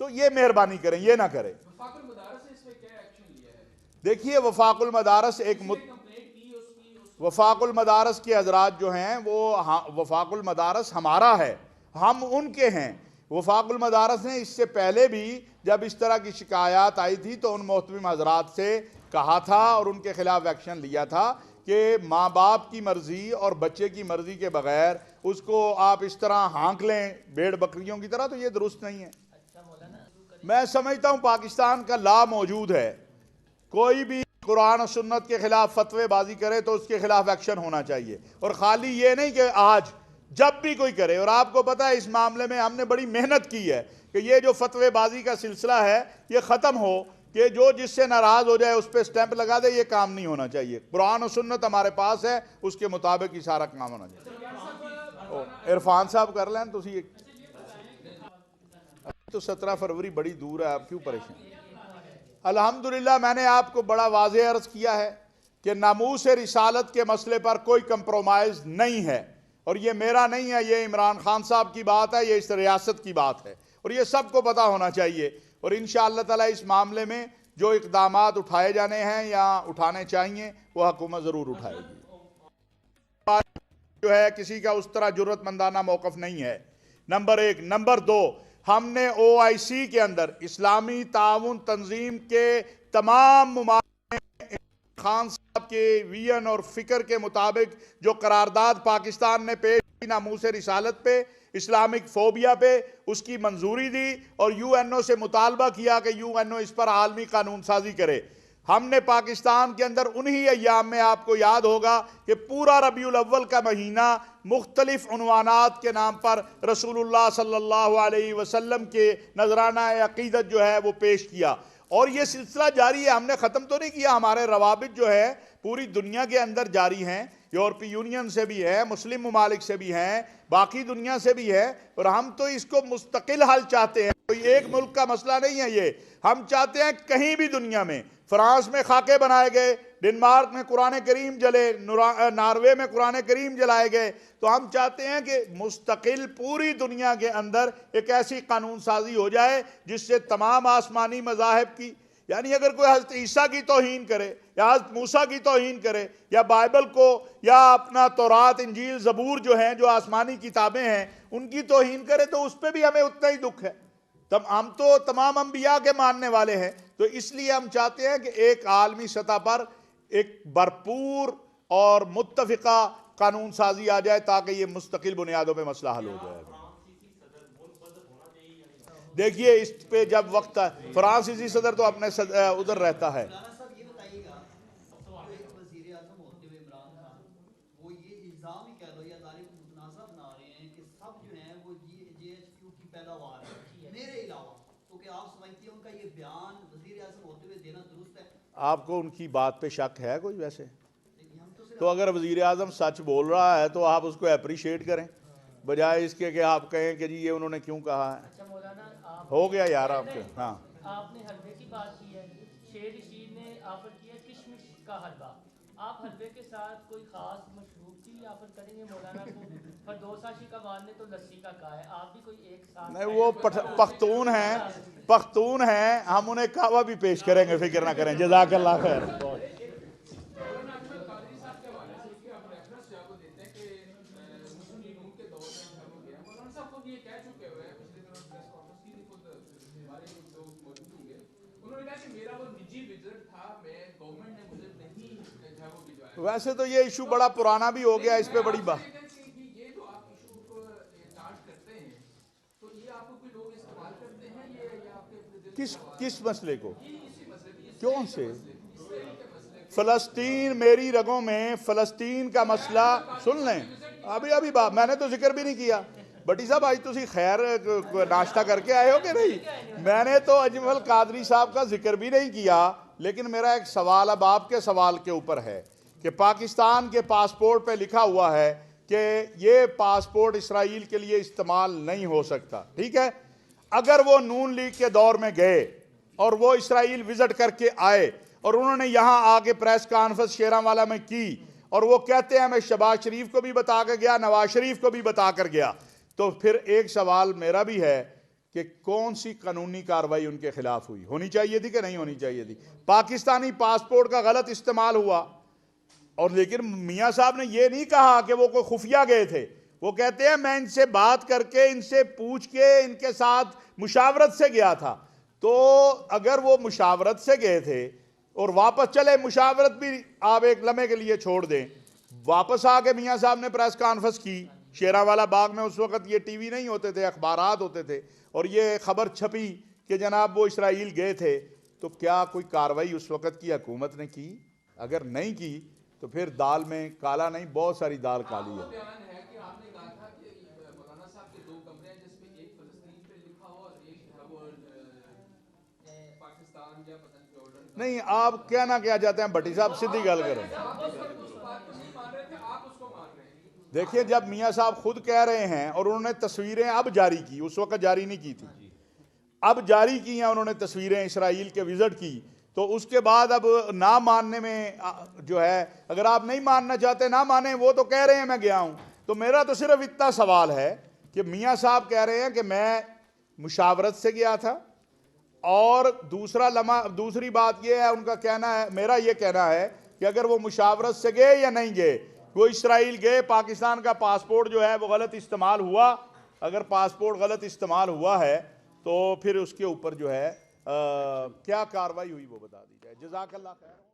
تو یہ مہربانی کریں، یہ نہ کریں۔ دیکھیے وفاق المدارس وفاق المدارس کے حضرات جو ہیں وہ وفاق المدارس ہمارا ہے، ہم ان کے ہیں۔ وفاق المدارس نے اس سے پہلے بھی جب اس طرح کی شکایات آئی تھی تو ان محترم حضرات سے کہا تھا اور ان کے خلاف ایکشن لیا تھا کہ ماں باپ کی مرضی اور بچے کی مرضی کے بغیر اس کو آپ اس طرح ہانک لیں بھیڑ بکریوں کی طرح، تو یہ درست نہیں ہے۔ میں سمجھتا ہوں پاکستان کا لا موجود ہے، کوئی بھی قرآن و سنت کے خلاف فتوے بازی کرے تو اس کے خلاف ایکشن ہونا چاہیے، اور خالی یہ نہیں کہ آج، جب بھی کوئی کرے۔ اور آپ کو پتہ ہے اس معاملے میں ہم نے بڑی محنت کی ہے کہ یہ جو فتوے بازی کا سلسلہ ہے یہ ختم ہو، کہ جو جس سے ناراض ہو جائے اس پہ سٹیمپ لگا دے، یہ کام نہیں ہونا چاہیے۔ قرآن و سنت ہمارے پاس ہے، اس کے مطابق ہی سارا کام ہونا چاہیے۔ عرفان صاحب کر لیں تو تو 17 فروری بڑی دور ہے، آپ کیوں پریشان؟ الحمدللہ میں نے آپ کو بڑا واضح عرض کیا ہے کہ ناموس رسالت کے مسئلے پر کوئی کمپرومائز نہیں ہے، اور یہ میرا نہیں ہے، یہ عمران خان صاحب کی بات ہے، یہ اس ریاست کی بات ہے، اور یہ سب کو پتہ ہونا چاہیے۔ اور انشاءاللہ تعالی اس معاملے میں جو اقدامات اٹھائے جانے ہیں یا اٹھانے چاہیے وہ حکومت ضرور اٹھائے گی۔ جو ہے کسی کا اس طرح جرأت مندانہ موقف نہیں ہے، نمبر 1۔ نمبر 2، ہم نے OIC کے اندر اسلامی تعاون تنظیم کے تمام ممالک خان صاحب کے ویژن اور فکر کے مطابق جو قرارداد پاکستان نے پیش کی ناموس رسالت پہ، اسلامک فوبیا پہ، اس کی منظوری دی اور UN سے مطالبہ کیا کہ UN اس پر عالمی قانون سازی کرے۔ ہم نے پاکستان کے اندر انہی ایام میں، آپ کو یاد ہوگا کہ پورا ربیع الاول کا مہینہ مختلف عنوانات کے نام پر رسول اللہ صلی اللہ علیہ وسلم کے نذرانہ عقیدت جو ہے وہ پیش کیا، اور یہ سلسلہ جاری ہے، ہم نے ختم تو نہیں کیا۔ ہمارے روابط جو ہے پوری دنیا کے اندر جاری ہیں، یورپی یونین سے بھی ہے، مسلم ممالک سے بھی ہیں، باقی دنیا سے بھی ہے، اور ہم تو اس کو مستقل حل چاہتے ہیں۔ کوئی ایک ملک کا مسئلہ نہیں ہے یہ، ہم چاہتے ہیں کہیں بھی دنیا میں، فرانس میں خاکے بنائے گئے، ڈنمارک میں قرآن کریم جلے، ناروے میں قرآن کریم جلائے گئے، تو ہم چاہتے ہیں کہ مستقل پوری دنیا کے اندر ایک ایسی قانون سازی ہو جائے جس سے تمام آسمانی مذاہب کی، یعنی اگر کوئی حضرت عیسیٰ کی توہین کرے یا حضرت موسیٰ کی توہین کرے یا بائبل کو یا اپنا تورات انجیل زبور جو ہیں جو آسمانی کتابیں ہیں ان کی توہین کرے تو اس پہ بھی ہمیں اتنا ہی دکھ ہے۔ ہم تو تمام انبیاء کے ماننے والے ہیں، تو اس لیے ہم چاہتے ہیں کہ ایک عالمی سطح پر ایک بھرپور اور متفقہ قانون سازی آ جائے تاکہ یہ مستقل بنیادوں پہ مسئلہ حل ہو جائے۔ دیکھیے اس پہ جب وقت ہے، فرانسیسی صدر تو اپنے ادھر رہتا ہے۔ آپ کو ان کی بات پہ شک ہے کوئی ویسے؟ تو اگر وزیر اعظم سچ بول رہا ہے تو آپ اس کو اپریشیٹ کریں، بجائے اس کے کہ آپ کہیں کہ جی یہ انہوں نے کیوں کہا ہے۔ ہو گیا یار آپ کے۔ ہاں آپ نے حلوے کی بات کی ہے، شیر رشید نے آفر کیا کشمش کا حلوہ، آپ حلوے کے ساتھ کوئی خاص مشروب کی آفر کریں گے مولانا کو؟ فردوسا شیکوان نے تو لسی کا کہا ہے، آپ بھی کوئی ایک ساتھ؟ نہیں، وہ پختون ہیں، ہم انہیں کعوہ بھی پیش کریں گے، فکر نہ کریں۔ جزاک اللہ خیر۔ ویسے تو یہ ایشو بڑا پرانا بھی ہو گیا، اس پہ بڑی بات۔ کس مسئلے کو؟ کیوں سے؟ فلسطین میری رگوں میں، فلسطین کا مسئلہ سن لیں۔ ابھی بات میں نے تو ذکر بھی نہیں کیا۔ بٹی صاحب آج تسی خیر ناشتہ کر کے آئے ہو کہ نہیں؟ میں نے تو اجمل قادری صاحب کا ذکر بھی نہیں کیا، لیکن میرا ایک سوال اب آپ کے سوال کے اوپر ہے کہ پاکستان کے پاسپورٹ پہ لکھا ہوا ہے کہ یہ پاسپورٹ اسرائیل کے لیے استعمال نہیں ہو سکتا، ٹھیک ہے؟ اگر وہ نون لیگ کے دور میں گئے اور وہ اسرائیل وزٹ کر کے آئے اور انہوں نے یہاں آگے پریس کانفرنس شیرانوالہ میں کی اور وہ کہتے ہیں میں شہباز شریف کو بھی بتا کر گیا، نواز شریف کو بھی بتا کر گیا، تو پھر ایک سوال میرا بھی ہے کہ کون سی قانونی کاروائی ان کے خلاف ہوئی، ہونی چاہیے تھی کہ نہیں ہونی چاہیے تھی؟ پاکستانی پاسپورٹ کا غلط استعمال ہوا، اور لیکن میاں صاحب نے یہ نہیں کہا کہ وہ کوئی خفیہ گئے تھے، وہ کہتے ہیں میں ان سے بات کر کے، ان سے پوچھ کے، ان کے ساتھ مشاورت سے گیا تھا۔ تو اگر وہ مشاورت سے گئے تھے اور واپس چلے، مشاورت بھی آپ ایک لمحے کے لیے چھوڑ دیں، واپس آ کے میاں صاحب نے پریس کانفرنس کی شیراوالا باغ میں، اس وقت یہ ٹی وی نہیں ہوتے تھے، اخبارات ہوتے تھے، اور یہ خبر چھپی کہ جناب وہ اسرائیل گئے تھے، تو کیا کوئی کاروائی اس وقت کی حکومت نے کی؟ اگر نہیں کی تو پھر دال میں کالا نہیں، بہت ساری دال کالی ہے۔ بیان ہے کہ آپ نے کہا تھا کہ مولانا صاحب کے 2 کمرے ہیں، جس میں ایک فلسطین پہ لکھا ہوا اور ایک ہے وہ پاکستان یا پتہ نہیں جارڈن۔ نہیں، آپ کہنا کیا چاہتے ہیں بھٹی صاحب؟ سیدھی گل کریں۔ آپ اس بات کو نہیں مان رہے تھے، آپ اس کو مان رہے ہیں۔ دیکھیے، جب میاں صاحب خود کہہ رہے ہیں، اور انہوں نے تصویریں اب جاری کی، اس وقت جاری نہیں کی تھی، اب جاری کی ہیں انہوں نے تصویریں اسرائیل کے وزٹ کی، تو اس کے بعد اب نہ ماننے میں جو ہے، اگر آپ نہیں ماننا چاہتے نہ مانیں، وہ تو کہہ رہے ہیں میں گیا ہوں، تو میرا تو صرف اتنا سوال ہے کہ میاں صاحب کہہ رہے ہیں کہ میں مشاورت سے گیا تھا، اور دوسری بات یہ ہے، ان کا کہنا ہے، میرا یہ کہنا ہے کہ اگر وہ مشاورت سے گئے یا نہیں گئے، وہ اسرائیل گئے، پاکستان کا پاسپورٹ جو ہے وہ غلط استعمال ہوا، اگر پاسپورٹ غلط استعمال ہوا ہے تو پھر اس کے اوپر جو ہے کیا کاروائی ہوئی وہ بتا دی جائے۔ جزاک اللہ خیر۔